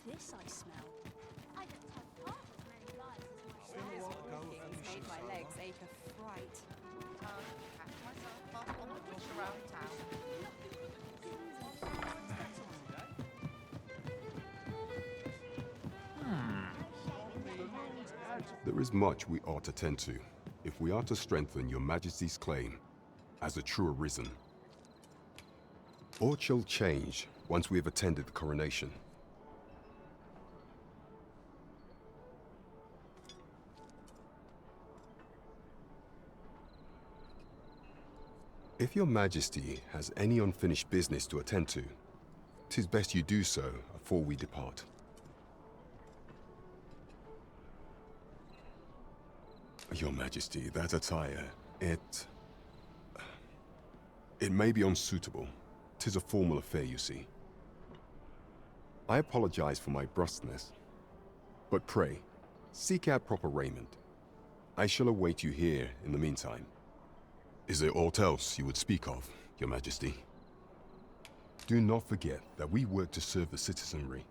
this I smell? I don't have half as many lives as my Walking's made my legs ache of fright. Catch myself off on the walk around town. There is much we ought to tend to, if we are to strengthen your Majesty's claim as a true arisen. Aught shall change once we have attended the coronation. If your Majesty has any unfinished business to attend to, 'tis best you do so afore we depart. Your Majesty, that attire, it may be unsuitable. 'Tis a formal affair, you see. I apologize for my brusqueness, but pray, seek out proper raiment. I shall await you here in the meantime. Is there aught else you would speak of, Your Majesty? Do not forget that we work to serve the citizenry.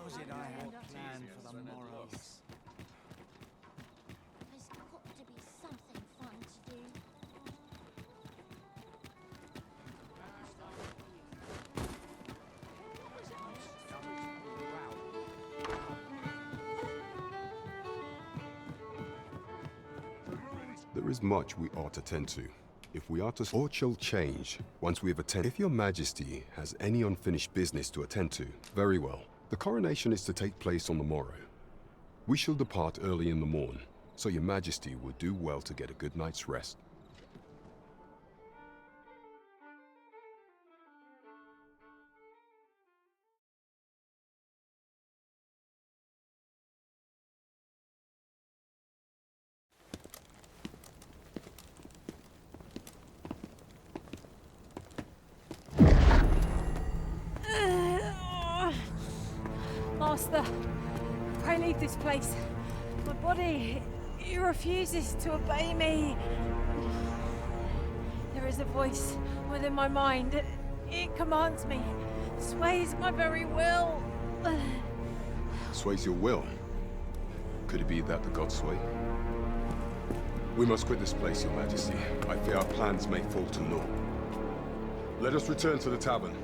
Was it I had planned for the morrows? There's got to be something fun to do. There is much we ought to tend to, if we are to aught shall change once we have attended. If your Majesty has any unfinished business to attend to, very well. The coronation is to take place on the morrow. We shall depart early in the morn, so your Majesty would do well to get a good night's rest. Master, pray leave this place. My body, it refuses to obey me. There is a voice within my mind. It commands me, sways my very will. Sways your will? Could it be that the gods sway? We must quit this place, Your Majesty. I fear our plans may fall to naught. Let us return to the tavern.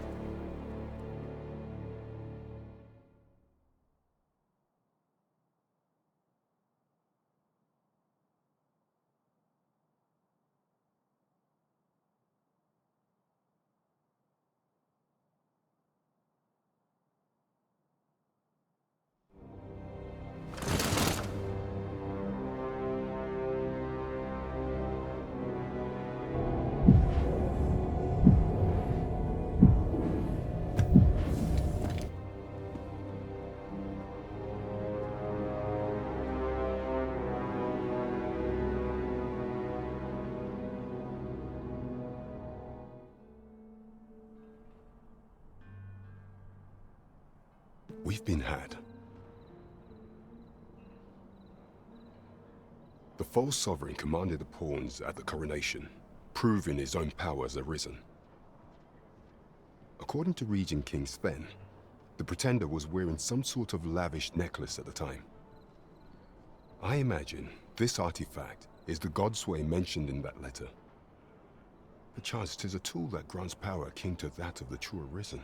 We've been had. The false sovereign commanded the pawns at the coronation, proving his own power as arisen. According to Regent King Sven, the pretender was wearing some sort of lavish necklace at the time. I imagine this artifact is the godsway mentioned in that letter. Perchance 'tis a tool that grants power akin to that of the true arisen.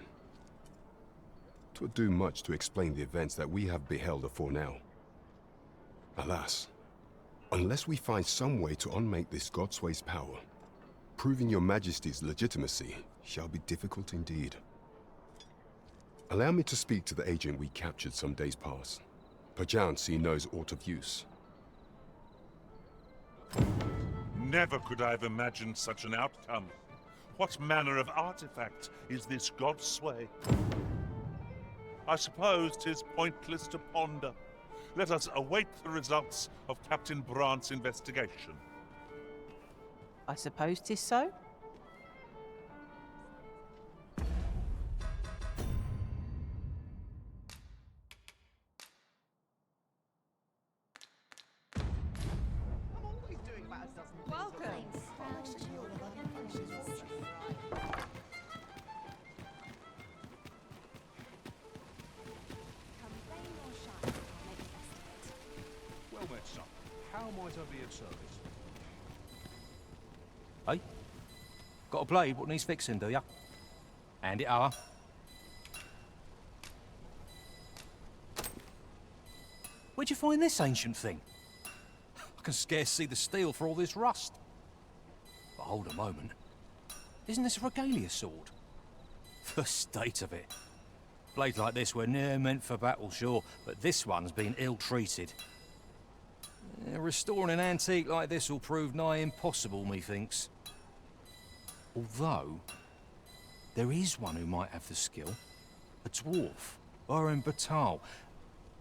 'Twould do much to explain the events that we have beheld afore now. Alas, Unless we find some way to unmake this Godsway's power, proving your Majesty's legitimacy shall be difficult indeed. Allow me to speak to the agent we captured some days past. Perchance he knows aught of use. Never could I have imagined such an outcome. What manner of artifact is this Godsway? I suppose 'tis pointless to ponder. Let us await the results of Captain Brandt's investigation. I suppose 'tis so. I'm always doing about a dozen things. Welcome. Complain or shine, I'll make the best of it. Well met, son. How might I be of service? Hey? Got a blade what needs fixing, do ya? Hand it over. Where'd you find this ancient thing? I can scarce see the steel for all this rust. But hold a moment. Isn't this a regalia sword? The state of it. Blades like this were ne'er meant for battle, sure, but this one's been ill-treated. Restoring an antique like this will prove nigh impossible, methinks. Although, there is one who might have the skill. A dwarf, Bakbattahl,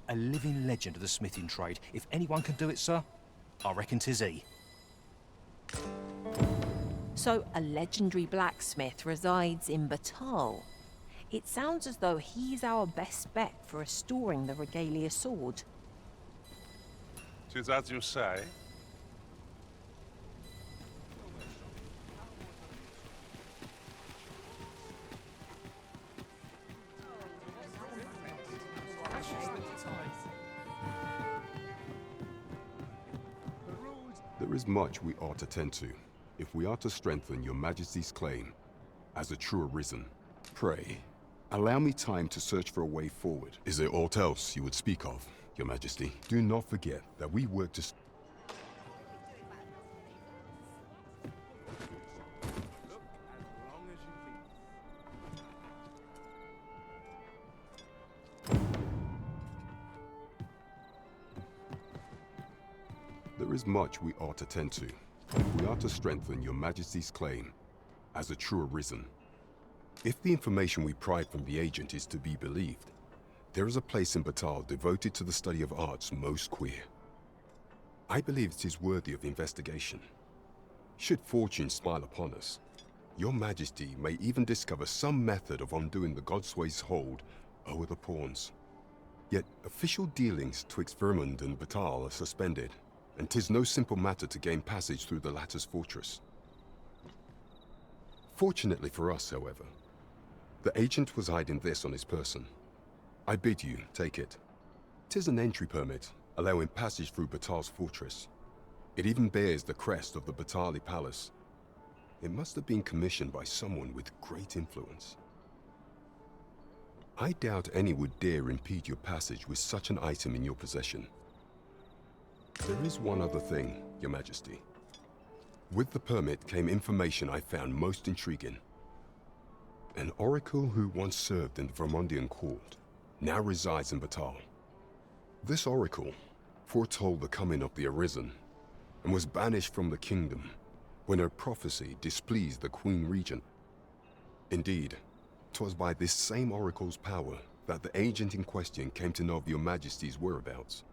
a living legend of the smithing trade. If anyone can do it, sir, I reckon 'tis he. So a legendary blacksmith resides in Bakbattahl. It sounds as though he's our best bet for restoring the regalia sword. 'Tis as you say. There is much we ought to tend to, if we are to strengthen your Majesty's claim as a true arisen. Pray, allow me time to search for a way forward. Is there aught else you would speak of, Your Majesty? Do not forget that we work to... There is much we ought to tend to. We are to strengthen your Majesty's claim as a true arisen. If the information we pry from the agent is to be believed, there is a place in Bakbattahl devoted to the study of arts most queer. I believe it is worthy of investigation. Should fortune smile upon us, your Majesty may even discover some method of undoing the Godsway's hold over the pawns. Yet official dealings twixt Vermund and Bakbattahl are suspended, and 'tis no simple matter to gain passage through the latter's fortress. Fortunately for us, however, the agent was hiding this on his person. I bid you take it. 'Tis an entry permit, allowing passage through Bakbattahl's fortress. It even bears the crest of the Bakbattahl Palace. It must have been commissioned by someone with great influence. I doubt any would dare impede your passage with such an item in your possession. There is one other thing, Your Majesty. With the permit came information I found most intriguing. An oracle who once served in the Vermundian court now resides in Bakbattahl. This oracle foretold the coming of the Arisen and was banished from the kingdom when her prophecy displeased the Queen Regent. Indeed, 'twas by this same oracle's power that the agent in question came to know of your Majesty's whereabouts.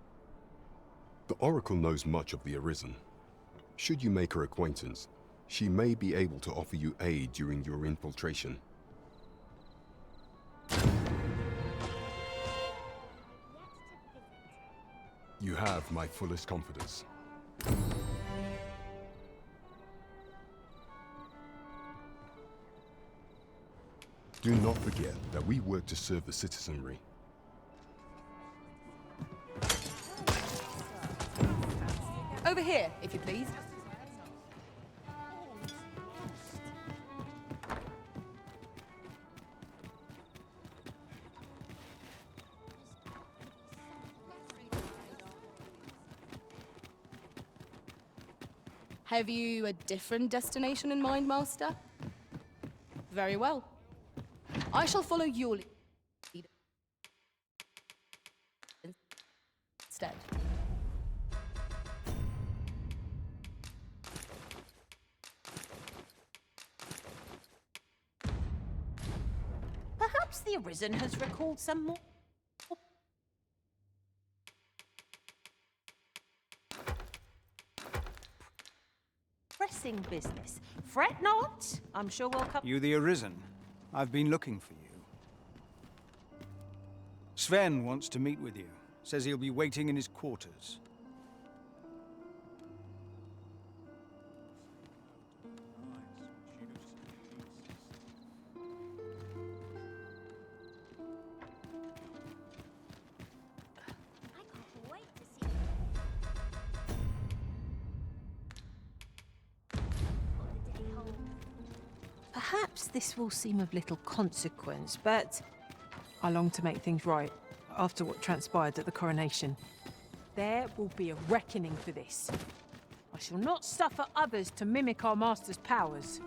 The oracle knows much of the Arisen. Should you make her acquaintance, she may be able to offer you aid during your infiltration. You have my fullest confidence. Do not forget that we work to serve the citizenry. Over here, if you please. Have you a different destination in mind, Master? Very well. I shall follow your lead instead. Perhaps the Arisen has recalled some more pressing business. Fret not. I'm sure we'll come. You the Arisen? I've been looking for you. Sven wants to meet with you. Says he'll be waiting in his quarters. I can't wait to see what the day holds. Perhaps this will seem of little consequence, but I long to make things right after what transpired at the coronation. There will be a reckoning for this. I shall not suffer others to mimic our master's powers.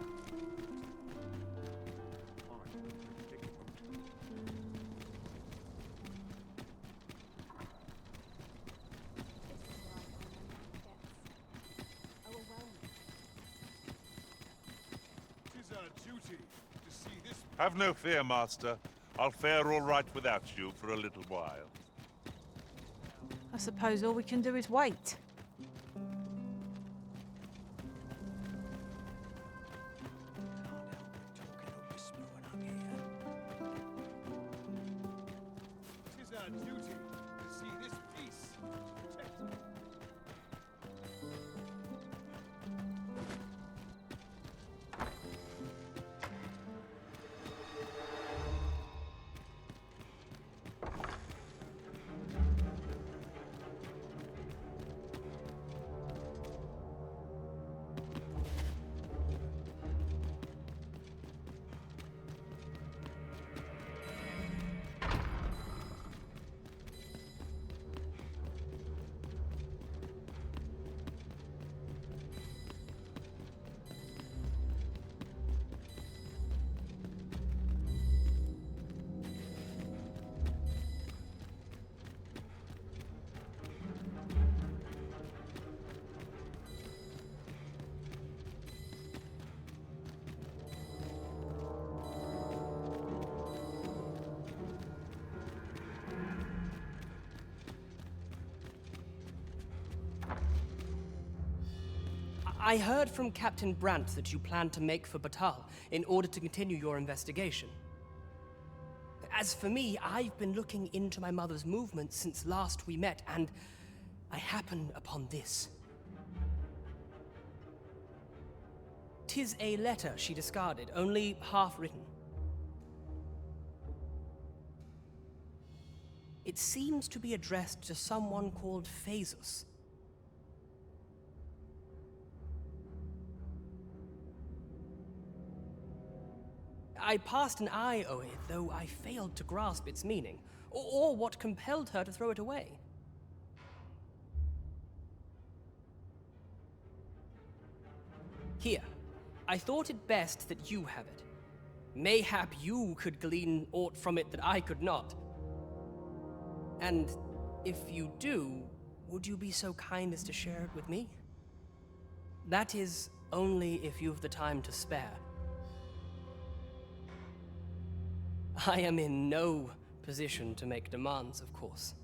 Have no fear, Master. I'll fare all right without you for a little while. I suppose all we can do is wait. Tis our duty to see this peace protected. I heard from Captain Brandt that you plan to make for Bakbattahl in order to continue your investigation. As for me, I've been looking into my mother's movements since last we met, and I happened upon this. 'Tis a letter she discarded, only half written. It seems to be addressed to someone called Phaesus. I passed an eye over it, though I failed to grasp its meaning, or what compelled her to throw it away. Here, I thought it best that you have it. Mayhap you could glean aught from it that I could not. And if you do, would you be so kind as to share it with me? That is, only if you've the time to spare. I am in no position to make demands, of course.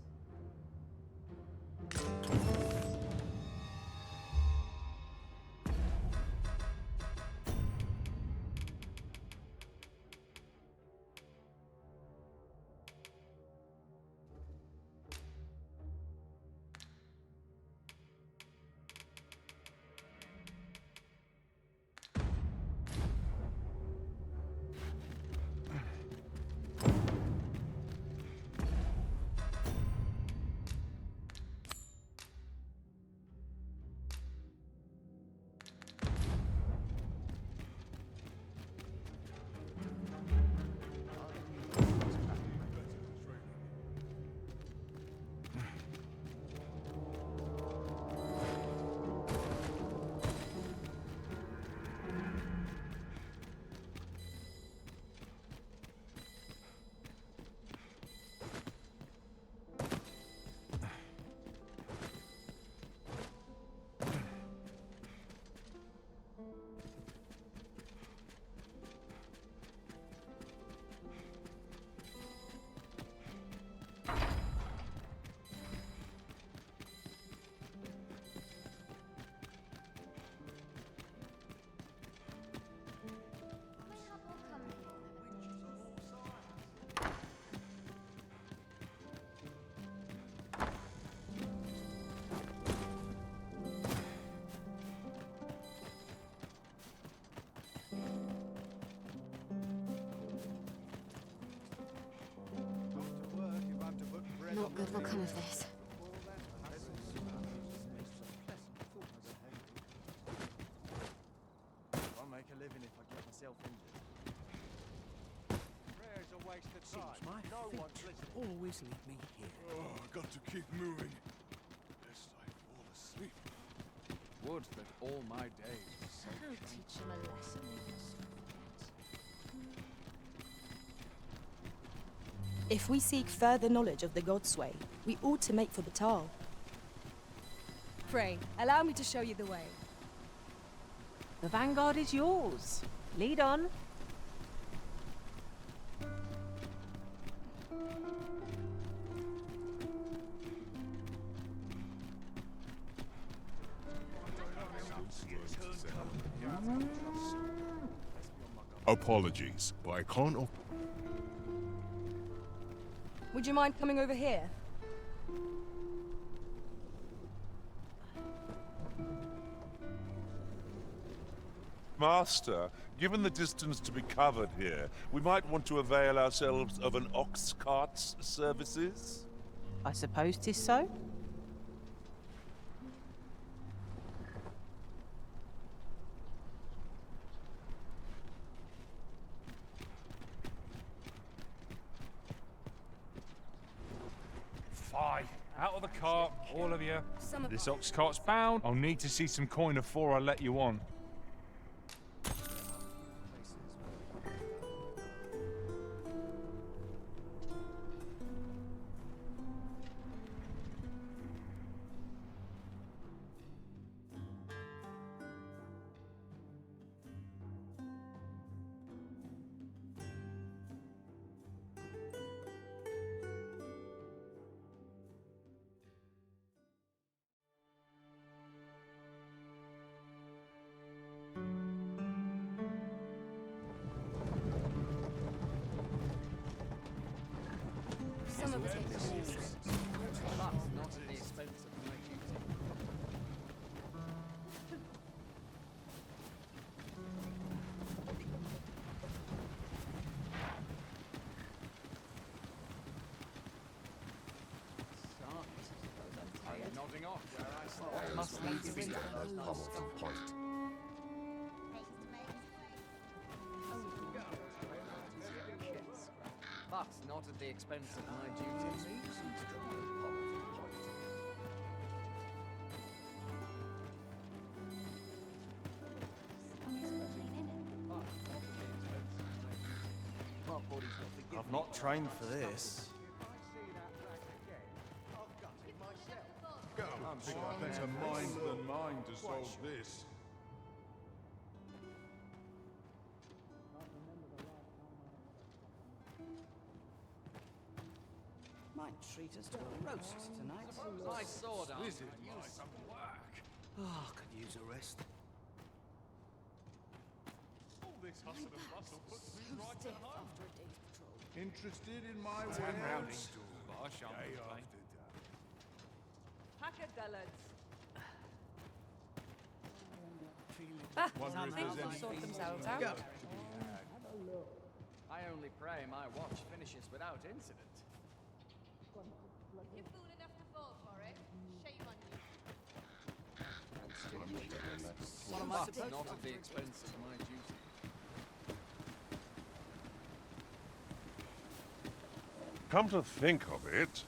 what good will come of this. I'll make a living if I get myself injured. Prayer's a waste of time. Seems my No feet one's listening. always lead me here. Oh, I got to keep moving, lest I fall asleep. Would that all my days were so I'll teach him a lesson they must forget. If we seek further knowledge of the Godsway, we ought to make for Bakbattahl. Pray, allow me to show you the way. The vanguard is yours. Lead on. Apologies, but I can't. Would you mind coming over here? Master, given the distance to be covered here, we might want to avail ourselves of an ox cart's services? I suppose 'tis so. Fie. Out of the cart, all of you. Some of This ox cart's bound. I'll need to see some coin before I let you on. Some of it is But not at the expense of my duty. I'm nodding off where I stand. Must needs be but not at the expense of my duties. I've not trained for this. I'm sure a better mind than mine to solve this. Might treat us to a roast tonight. My sword arm. This is my some work. Oh, could use a rest. All this hustle and bustle puts me right stiff at home. after a day's patrol. Interested in my Turn round, wares? stool, but I shan't Day complain. after day. Pakadallads. Wonder if Things there's will any sort themselves to out. be had. I only pray my watch finishes without incident. You're fool enough to fall for it. Shame on you. What am I supposed to? Not at the expense of my duty. Come to think of it,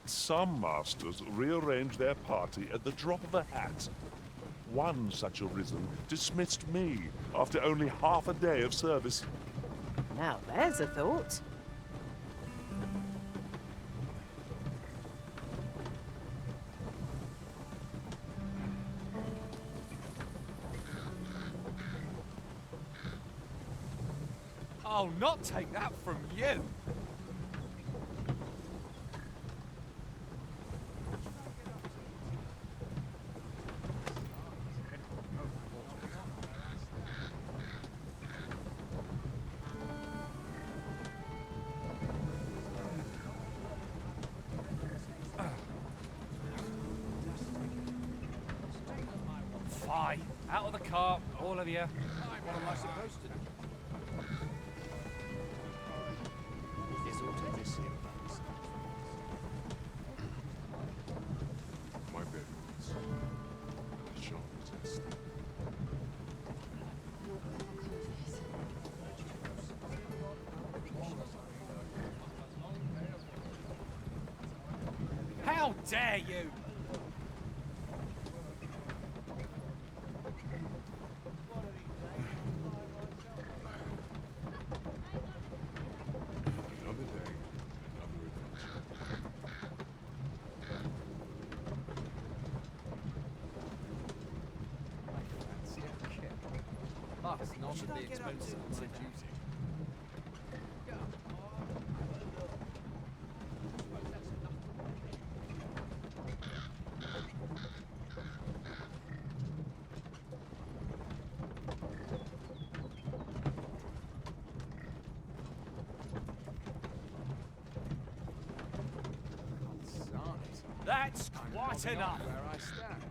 some masters rearrange their party at the drop of a hat. One such arisen dismissed me after only half a day of service. Now there's a thought. I'll not take that from you. Fie. Out of the cart, all of you. What am I supposed to do? How dare you! Another day, another adventure. Fancy a kill. That's not at the expense of my duty. That's quite enough! Where I stand.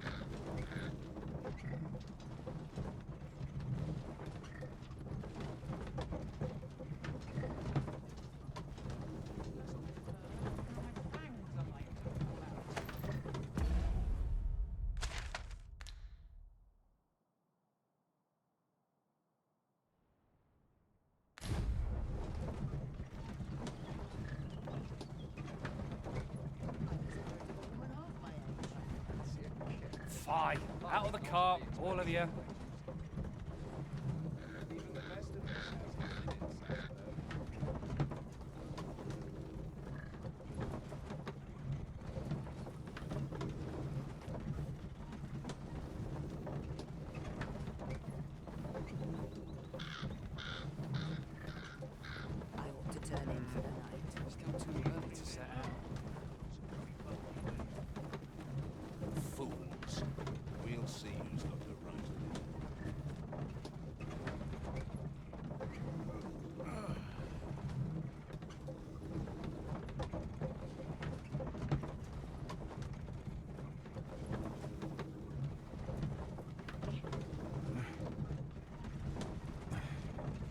Fine. Out of the car, all of you. I ought to turn in for the night. Still too early to set out. Fools. We'll see who's got the right of it.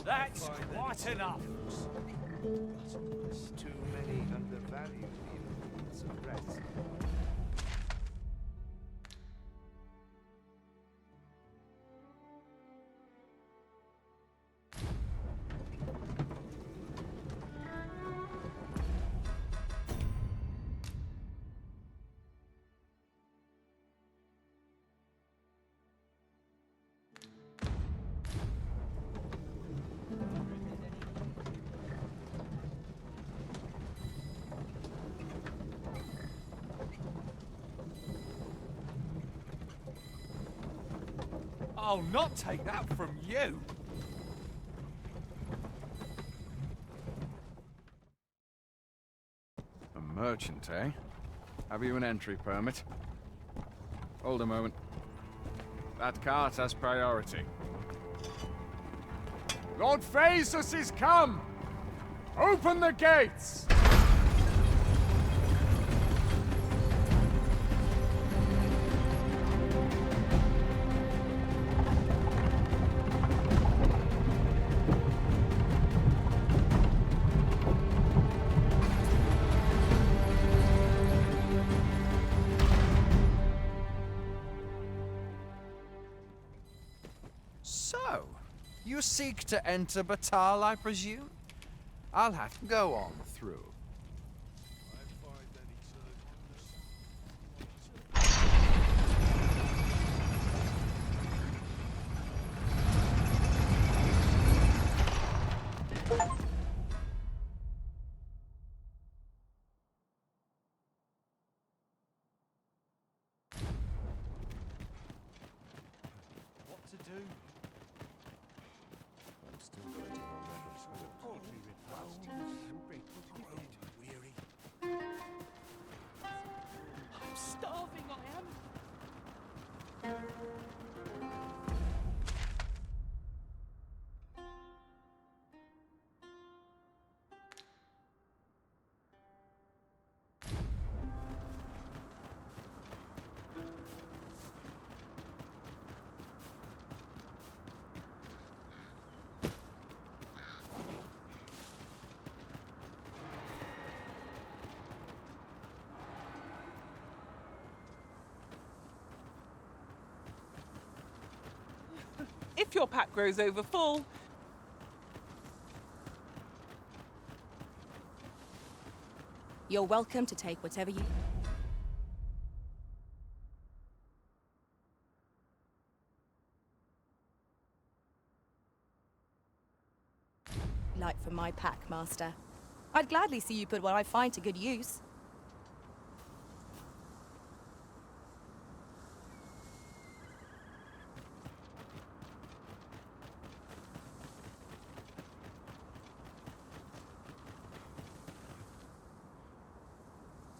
That's quite enough! Too many undervalue the importance of rest. I'll not take that from you! A merchant, eh? Have you an entry permit? Hold a moment. That cart has priority. Lord Phaesus is come! Open the gates! So, you seek to enter Bakbattahl, I presume? I'll have to go on through. What to do? I'm still going to run that sword. I'm starving, I am! If your pack grows over full, You're welcome to take whatever you... my pack, Master. I'd gladly see you put what I find to good use.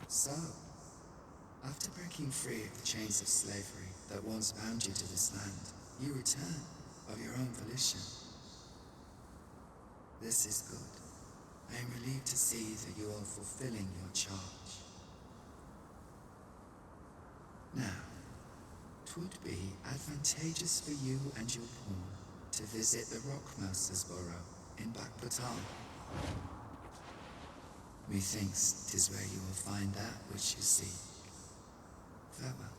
So, after breaking free of the chains of slavery that once bound you to this land, you return of your own volition. This is good. I am relieved to see that you are fulfilling your charge. Now, 'twould be advantageous for you and your pawn to visit the Rockmouser's burrow in Bakbattahl. Methinks 'tis where you will find that which you seek. Farewell.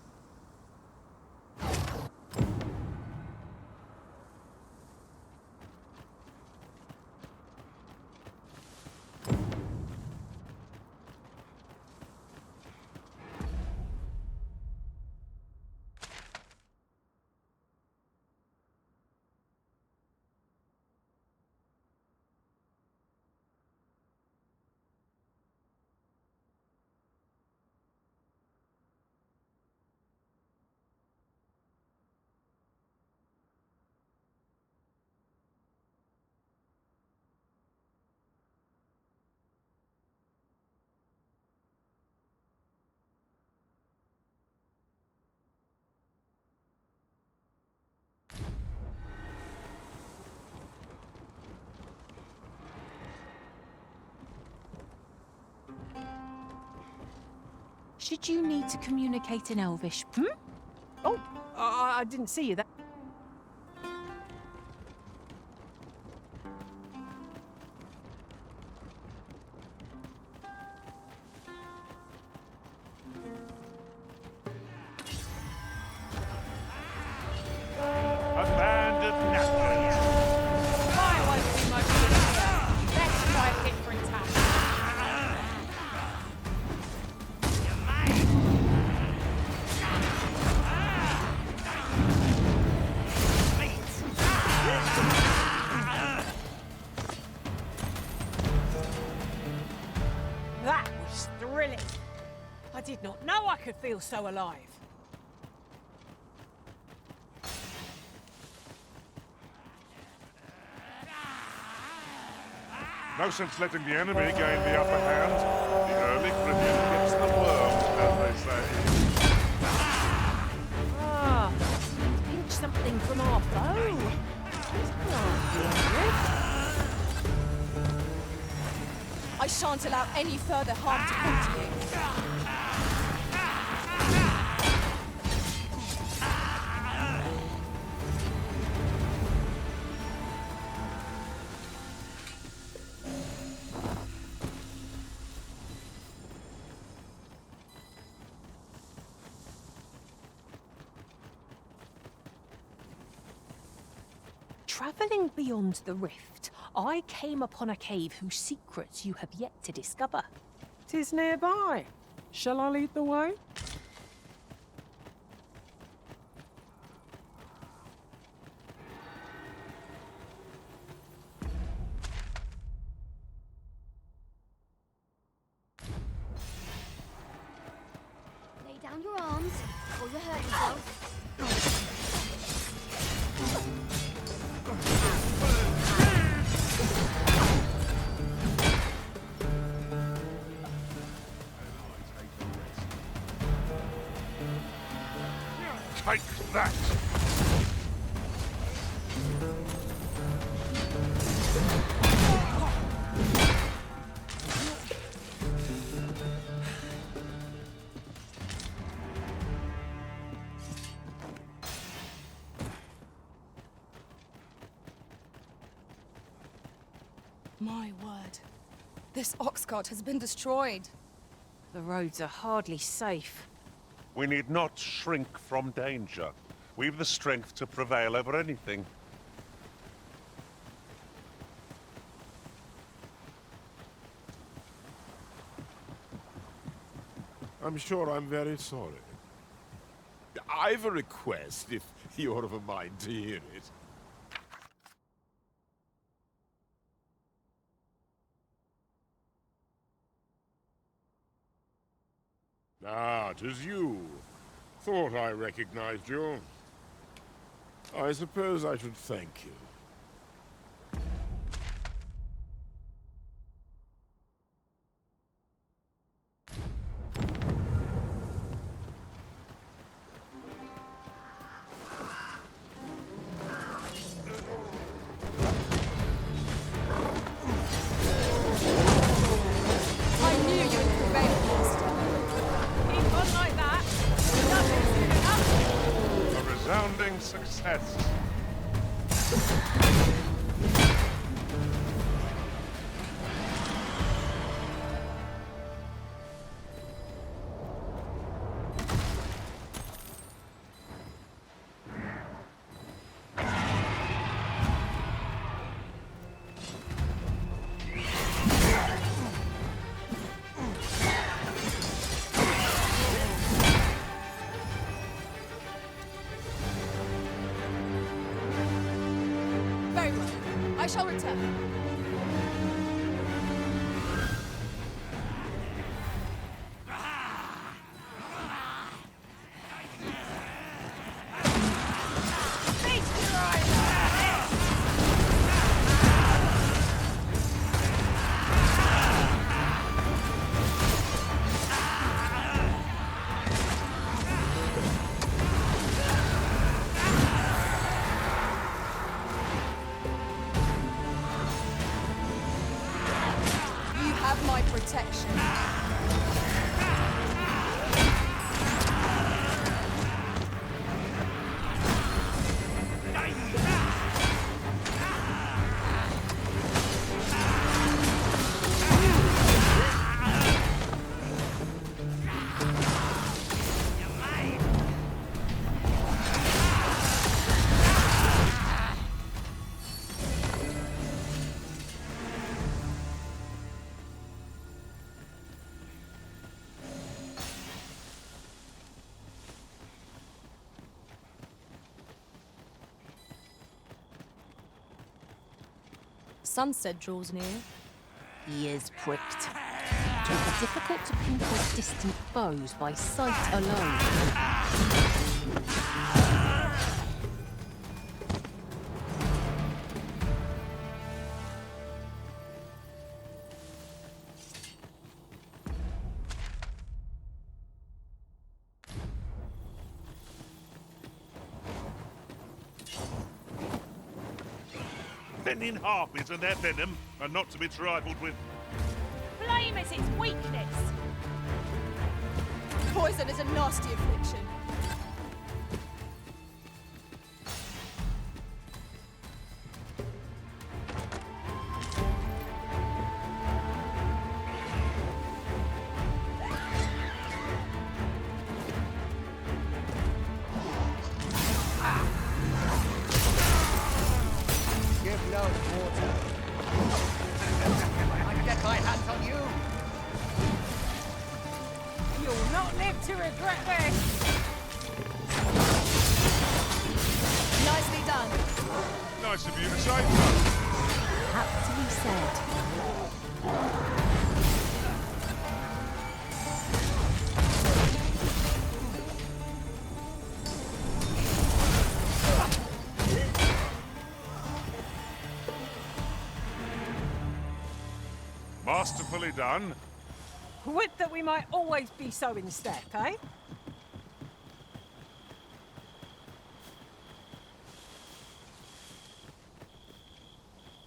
Should you need to communicate in Elvish? Oh, I didn't see you there. A band of napkins. I won't be much good here. Let's try a different tack. That was thrilling. I did not know I could feel so alive. No sense letting the enemy gain the upper hand. The early Caribbean gets the worm, as they say. Ah, pinch something from our bow. This can't be good. I shan't allow any further harm to come to you. Travelling beyond the rift, I came upon a cave whose secrets you have yet to discover. 'Tis nearby. Shall I lead the way? Lay down your arms, or you hurt yourself. Take that! My word. This ox cart has been destroyed. The roads are hardly safe. We need not shrink from danger. We've the strength to prevail over anything. I'm sure I'm very sorry. I've a request, if you're of a mind to hear it. Ah, 'tis you. Thought I recognized you. I suppose I should thank you. I knew you would prevail, Master. Keep on like that. Nothing's good enough. A resounding success. Very well. I shall return. You have my protection. Sunset draws near. Ears pricked. It will be difficult to pinpoint distant foes by sight alone. Venin harpies and their venom are not to be trifled with. Blame is its weakness. Poison is a nasty affliction. Give no quarter. I get my hands on you. You'll not live to regret this. Nicely done. Nice of you to say. Aptly said. Masterfully done. Would that we might always be so in step, eh?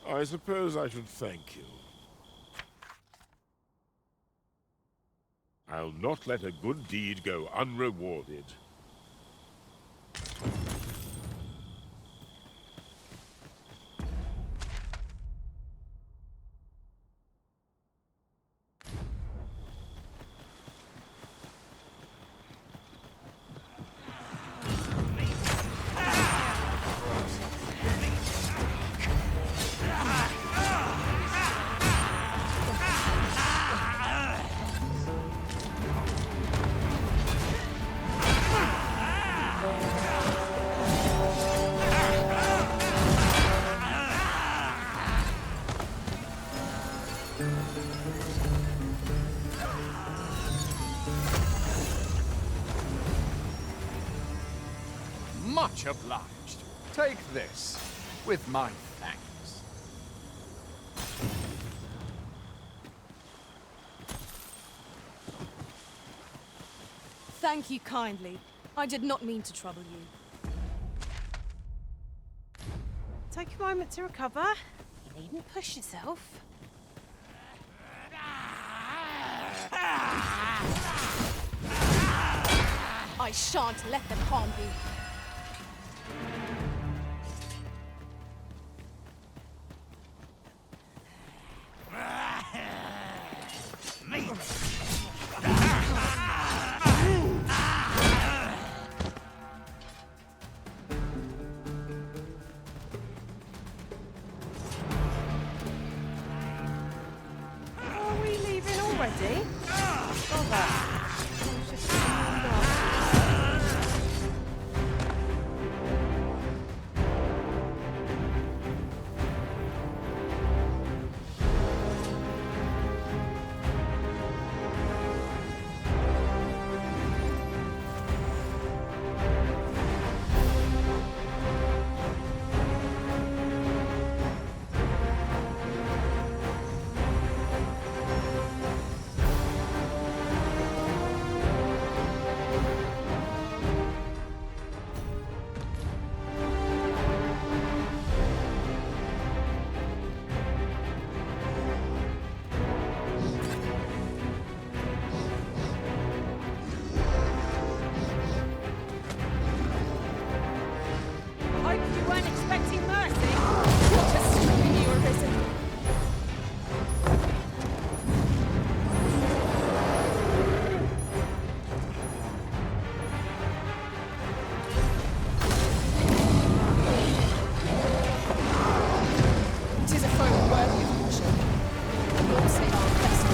I suppose I should thank you. I'll not let a good deed go unrewarded. Much obliged. Take this, with my thanks. Thank you kindly. I did not mean to trouble you. Take a moment to recover. You needn't push yourself. I shan't let them harm you. Are we leaving already? Bother. It's just warmed up. Hope you weren't expecting mercy. What a stupid you were risen. It is a foe worthy of caution. Lord say our best.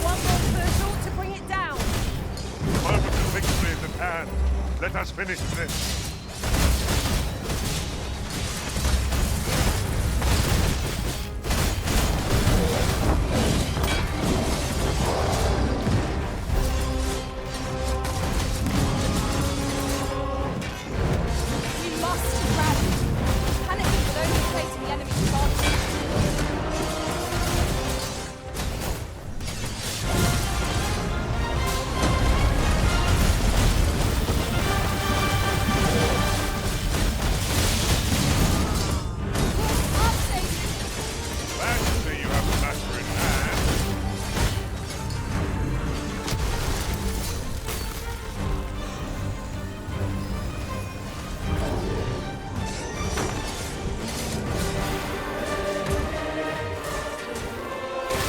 One more pursuit to bring it down. Moment of victory is at hand. Let us finish this. We must rally. Panicking will only play to the enemy's advantage. Glad to see you have the matter in hand.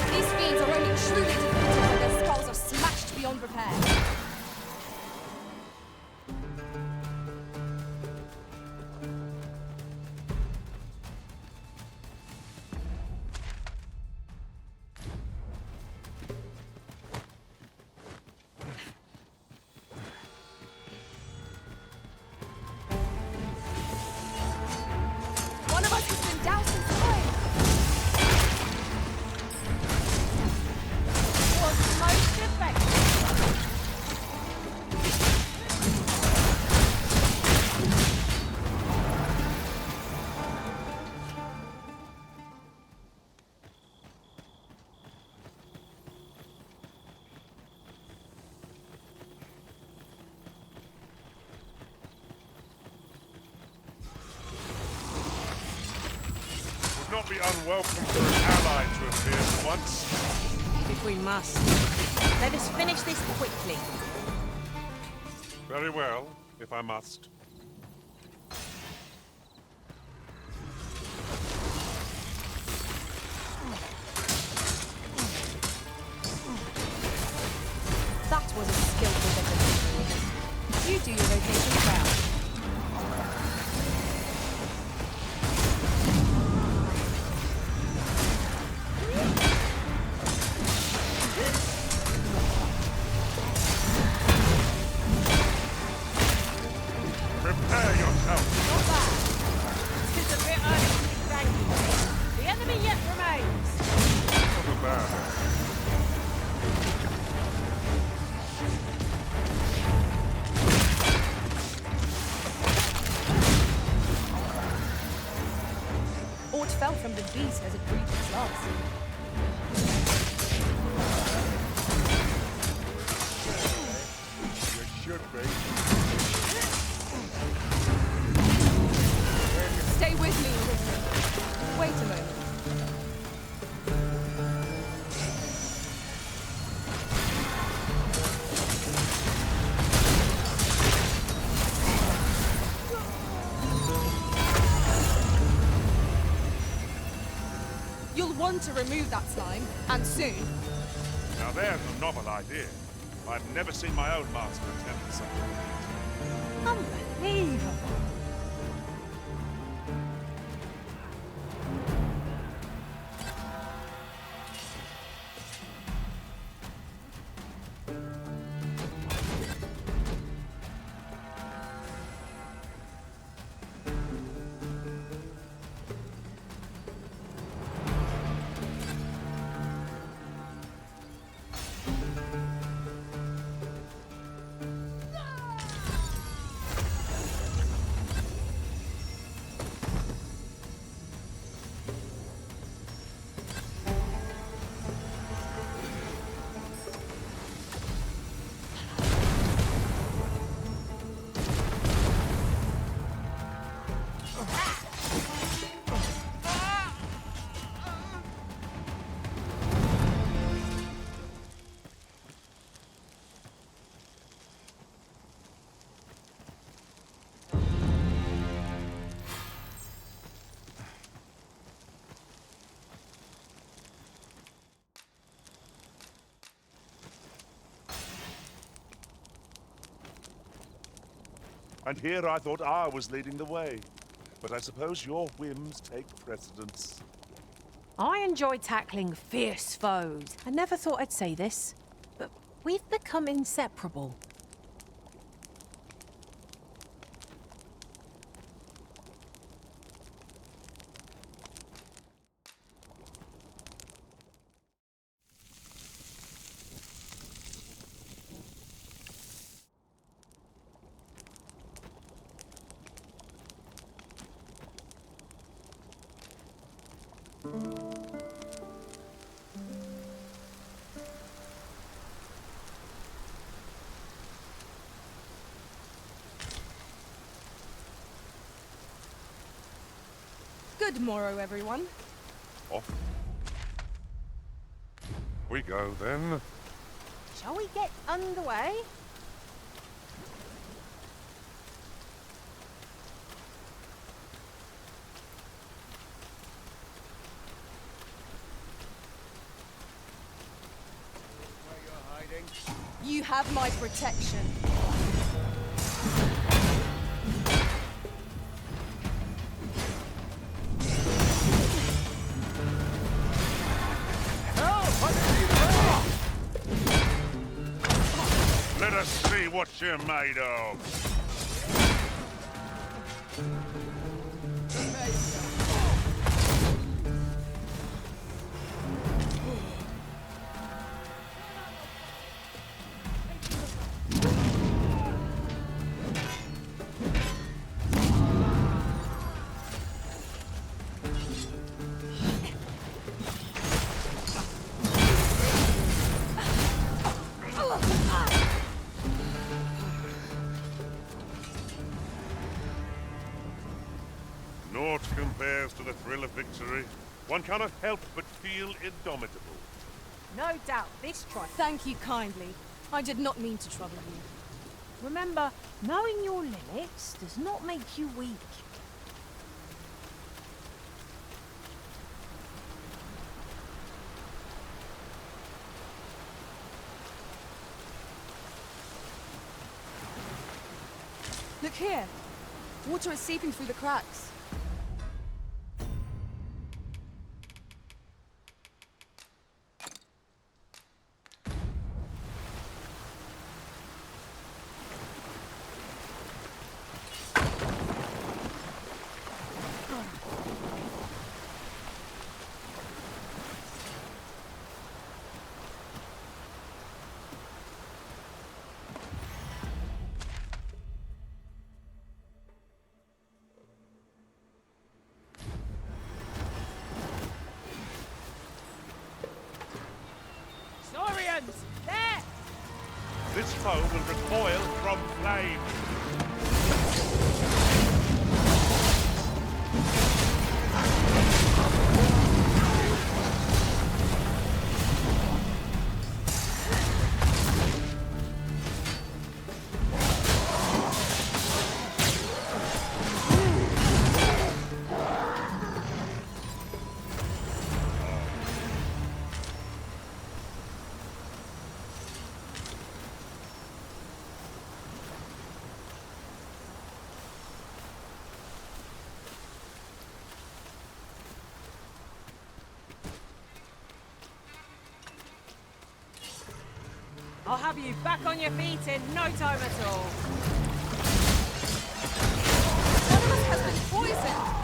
These fiends are only truly defeated when their skulls are smashed beyond repair. One of us has been doused in fire. Was most effective. Would not be unwelcome for an ally to appear at once. If we must. Let us finish this quickly. Very well, if I must. That was a skillful defense. You do your rotation well. beast as it breathed its last. You should be. Stay with me, Elizabeth. Wait a moment. You'll want to remove that slime, and soon. Now there's a novel idea. I've never seen my own master attempt something. Unbelievable. And here I thought I was leading the way. But I suppose your whims take precedence. I enjoy tackling fierce foes. I never thought I'd say this, but we've become inseparable. Good morrow, everyone. Off we go then. Shall we get underway? Where you're hiding? You have my protection. Let us see what you're made of. Naught compares to the thrill of victory. One cannot help but feel indomitable. No doubt this try. Thank you kindly. I did not mean to trouble you. Remember, knowing your limits does not make you weak. Look here. Water is seeping through the cracks. weapons! There! This foe will recoil from flame. I'll have you back on your feet in no time at all. One of us has been poisoned!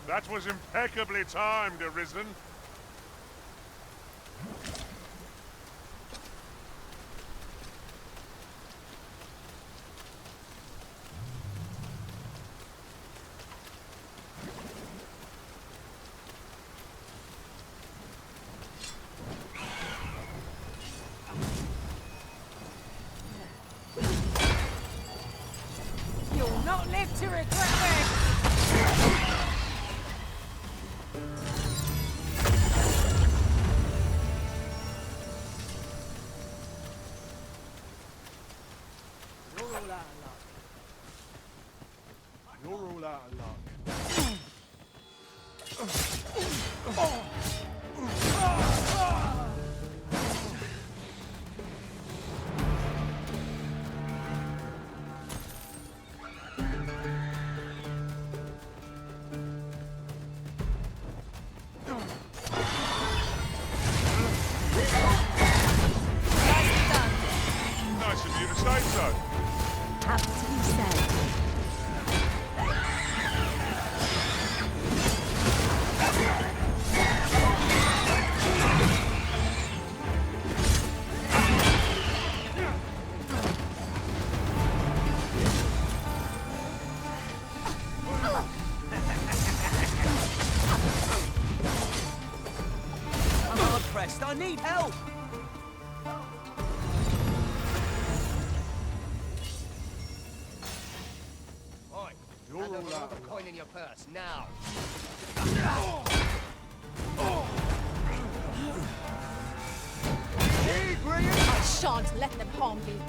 That was impeccably timed, Arisen. You'll not live to regret this! You're all out of luck. Nice of you to say so. Aptly said. I'm hard pressed. I need help. Oi, You're hand all over out the of coin in your purse, now! I shan't let them harm you.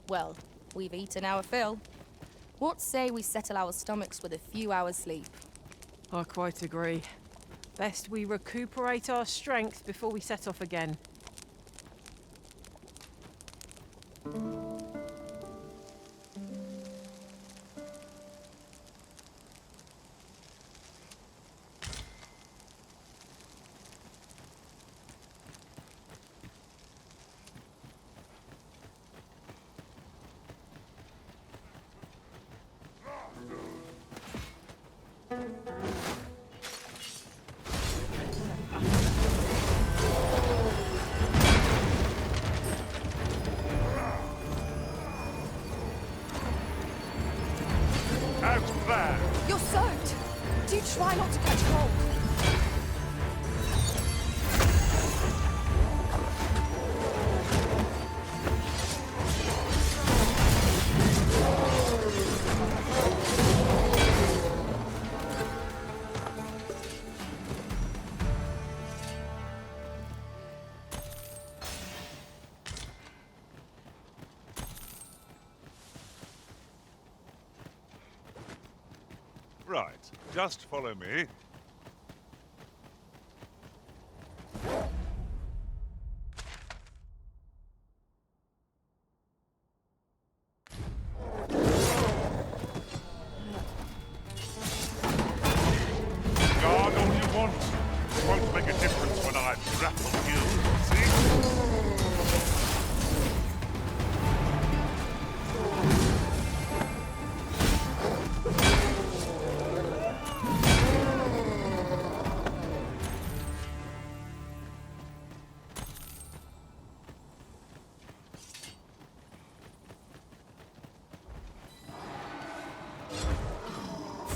Well, we've eaten our fill. What say we settle our stomachs with a few hours' sleep? I quite agree. Best we recuperate our strength before we set off again. As planned. You're soaked! Do try not to catch cold. Right, just follow me. don't. It won't make a difference when I grapple you, see?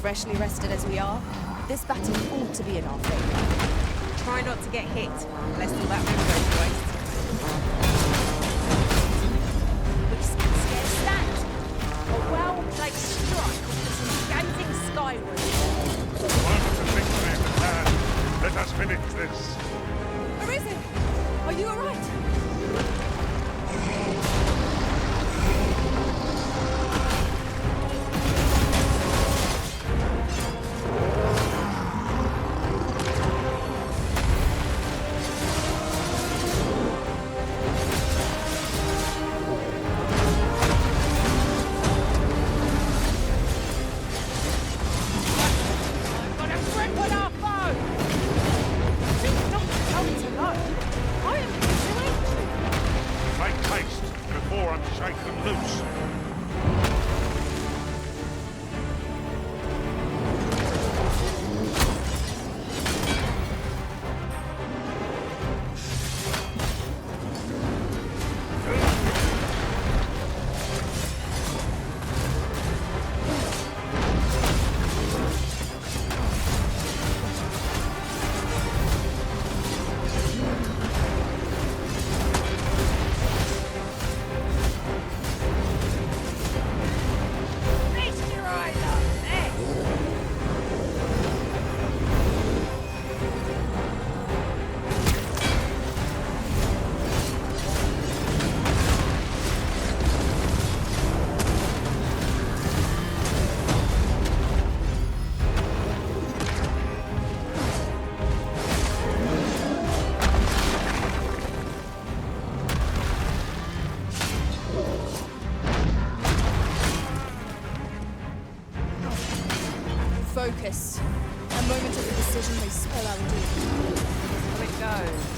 Freshly rested as we are, this battle ought to be in our favour. Try not to get hit, lest all that wind goes to waste. We scarce stand. A well-placed strike offers us gazing skyward. Moment of victory is at hand. Let us finish this. Arisen! Are you alright? Focus. A moment of indecision may spell our doom. So it goes.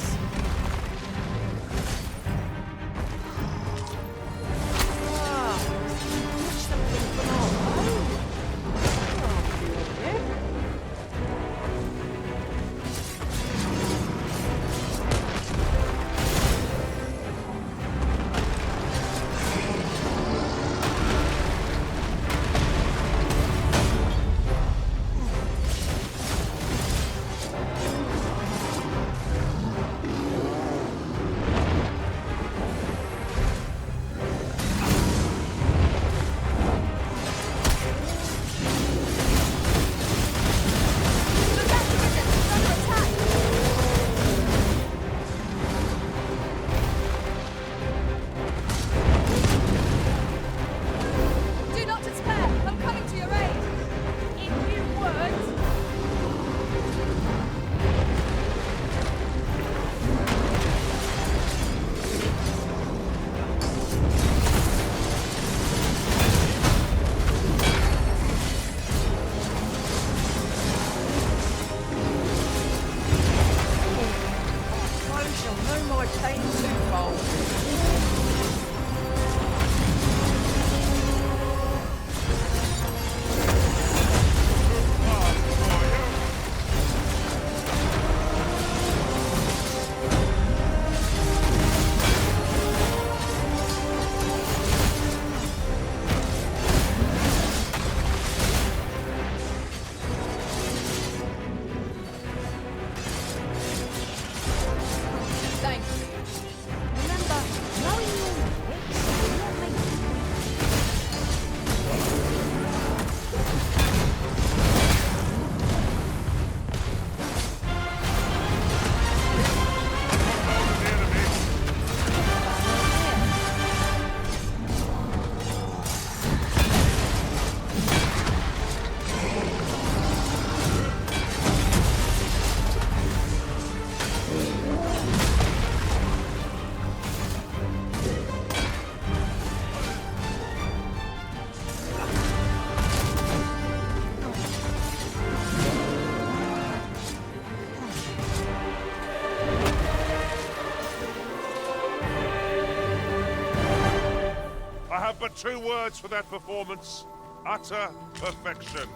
two words for that performance. Utter perfection.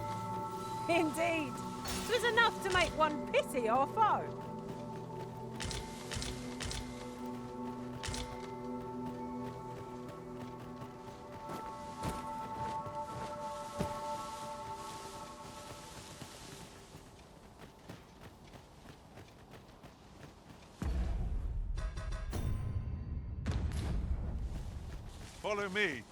Indeed. 'Twas enough to make one pity our foe. Follow me.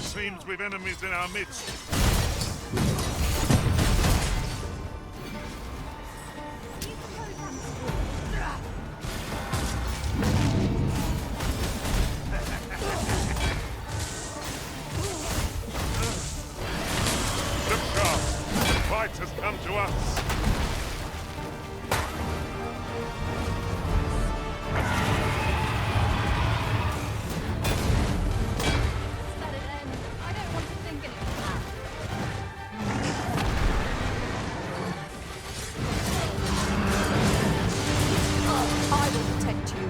Seems we've enemies in our midst. Look sharp. The fight has come to us. I will protect you.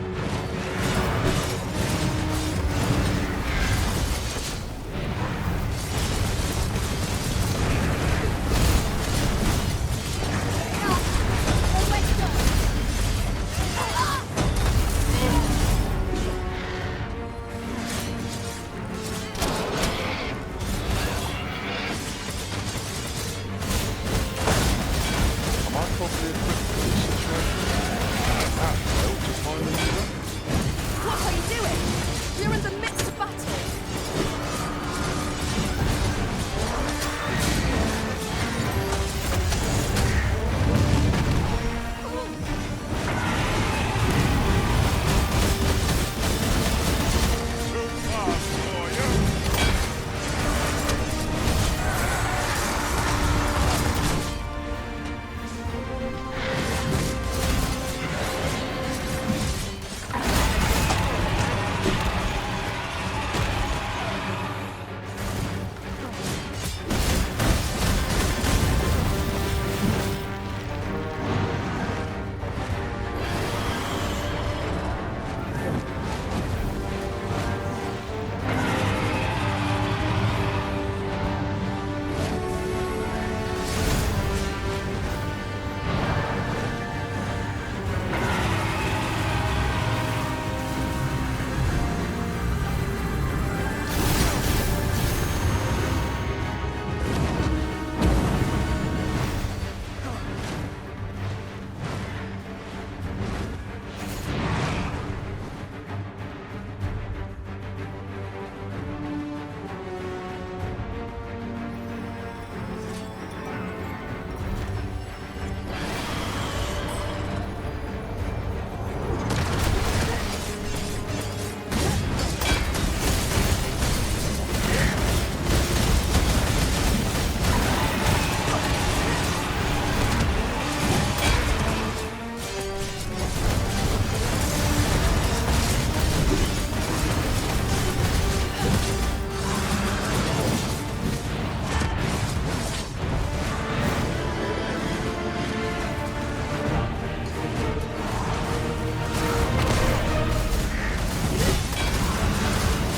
Am I properly equipped for this situation? Well, to find the leader? What are you doing? You're in the midst of battle. Too fast for you.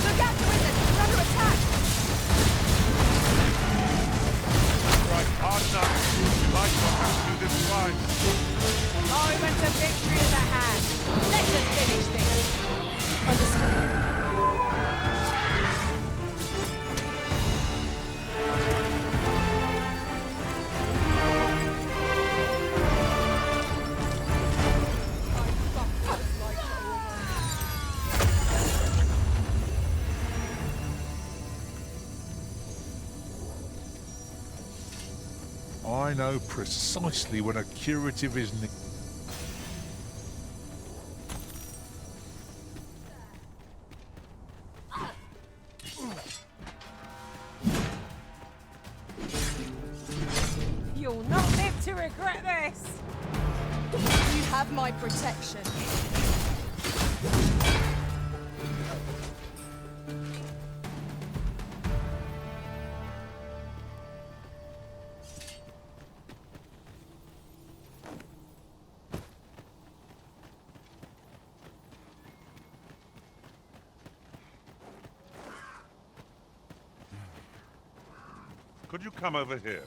Look out, Wizard! We're under attack! Right, hard enough. We might not have to do this twice. Moment of victory is at hand. Let us finish this. Understood. I know precisely when a curative is needed. You'll not live to regret this. You have my protection. Could you come over here?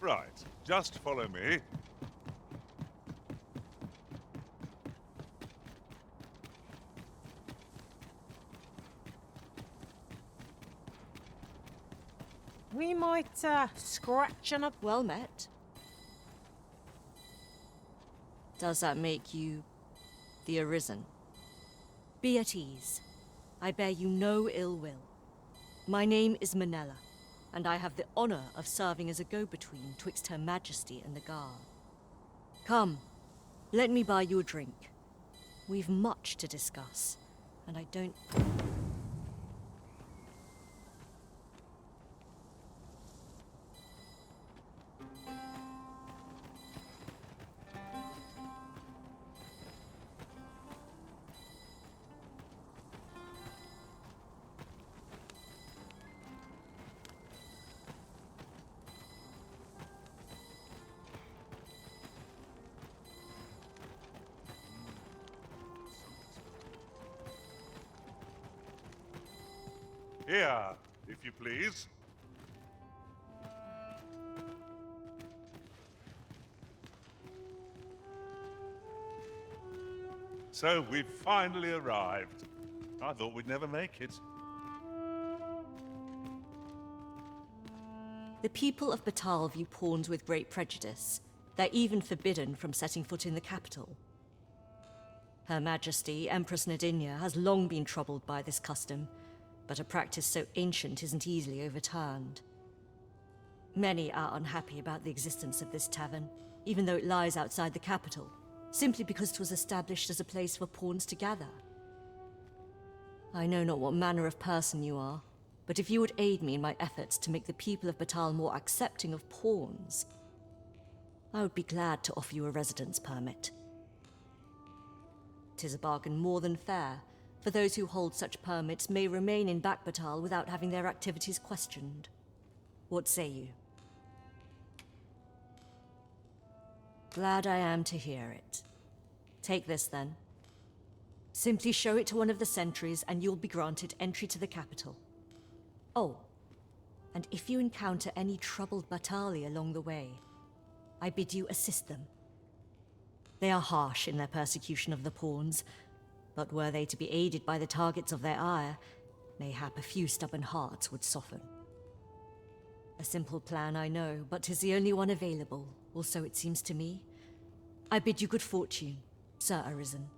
Right, just follow me. We might scratch an up. Well met. Does that make you the Arisen? Be at ease. I bear you no ill will. My name is Manella, and I have the honor of serving as a go-between twixt Her Majesty and the Guard. Come, let me buy you a drink. We've much to discuss, and I don't... Here, if you please. So we've finally arrived. I thought we'd never make it. The people of Bakbattahl view pawns with great prejudice. They're even forbidden from setting foot in the capital. Her Majesty, Empress Nadinia, has long been troubled by this custom, but a practice so ancient isn't easily overturned. Many are unhappy about the existence of this tavern, even though it lies outside the capital, simply because it was established as a place for pawns to gather. I know not what manner of person you are, but if you would aid me in my efforts to make the people of Bakbattahl more accepting of pawns, I would be glad to offer you a residence permit. 'Tis a bargain more than fair, for those who hold such permits may remain in Bakbattahl without having their activities questioned. What say you? Glad I am to hear it. Take this then. Simply show it to one of the sentries and you'll be granted entry to the capital. Oh, and if you encounter any troubled Battali along the way, I bid you assist them. They are harsh in their persecution of the pawns, but were they to be aided by the targets of their ire, mayhap a few stubborn hearts would soften. A simple plan, I know, but 'tis the only one available, or so it seems to me. I bid you good fortune, Sir Arisen.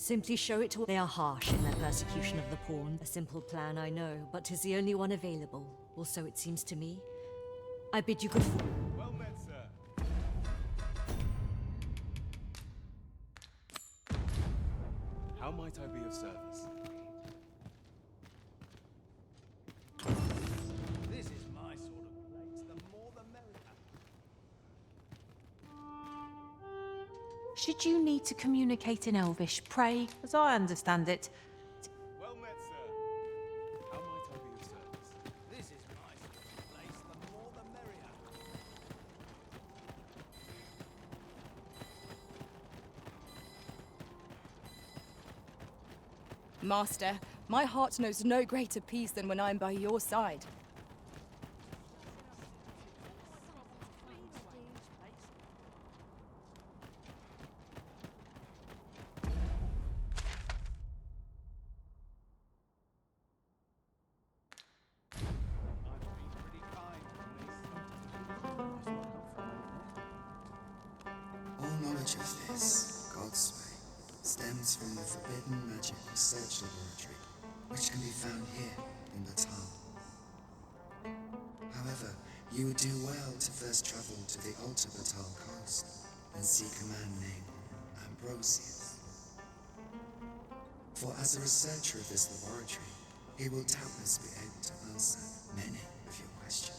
Simply show it to... They are harsh in their persecution of the pawn. A simple plan, I know, but 'tis the only one available. Or so it seems to me. I bid you good fortune. Well met, sir. How might I be of service? This is my sort of place. The more the merrier. Should you need to communicate in Elvish, pray, as I understand it. Well met, sir. How might I be of service? This is my sort of place. The more the merrier. Master, my heart knows no greater peace than when I'm by your side. All knowledge of this, God's way, stems from the forbidden magic research laboratory, which can be found here in Bakbattahl. However, you would do well to first travel to the Bakbattahl coast and seek a man named Ambrosius. For as a researcher of this laboratory, he will doubtless be able to answer many of your questions.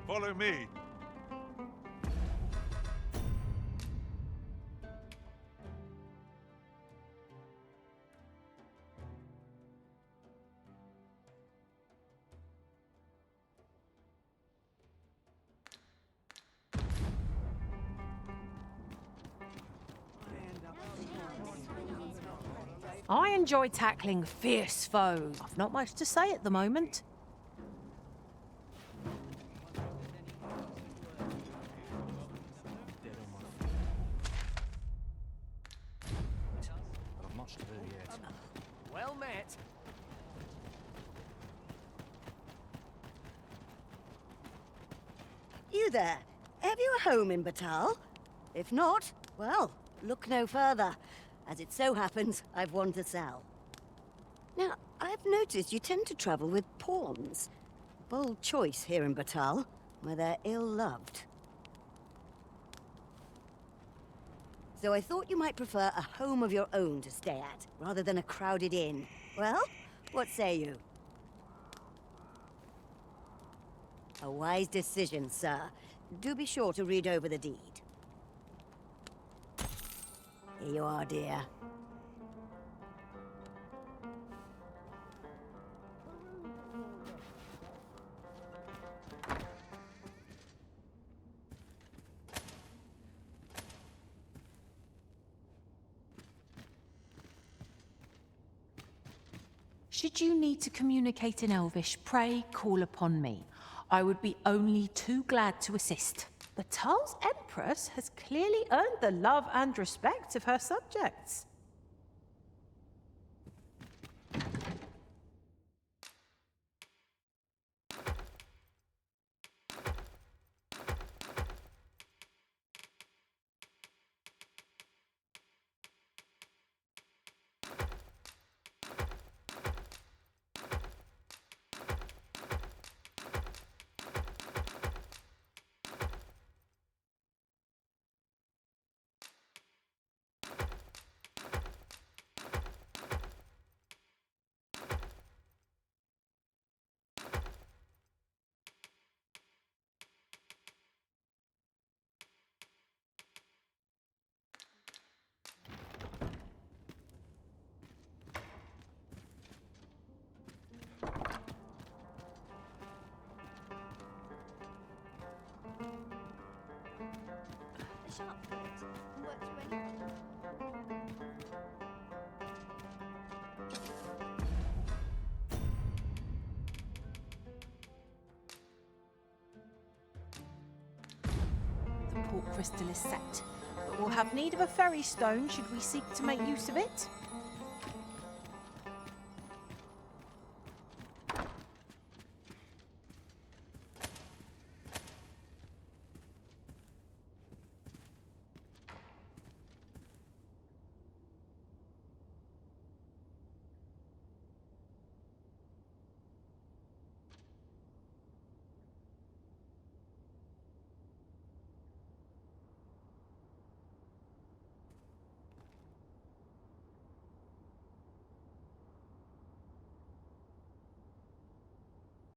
Follow me. I enjoy tackling fierce foes. I've not much to say at the moment. I've much to do yet. Well met. You there? Have you a home in Bakbattahl? If not, well, look no further. As it so happens, I've one to sell. Now, I've noticed you tend to travel with pawns. Bold choice here in Bakbattahl, where they're ill-loved. So I thought you might prefer a home of your own to stay at, rather than a crowded inn. Well, what say you? A wise decision, sir. Do be sure to read over the deed. Here you are, dear. Should you need to communicate in Elvish, pray, call upon me. I would be only too glad to assist. Bakbattahl's Empress has clearly earned the love and respect of her subjects. work through any... The port crystal is set, but we'll have need of a ferry stone should we seek to make use of it.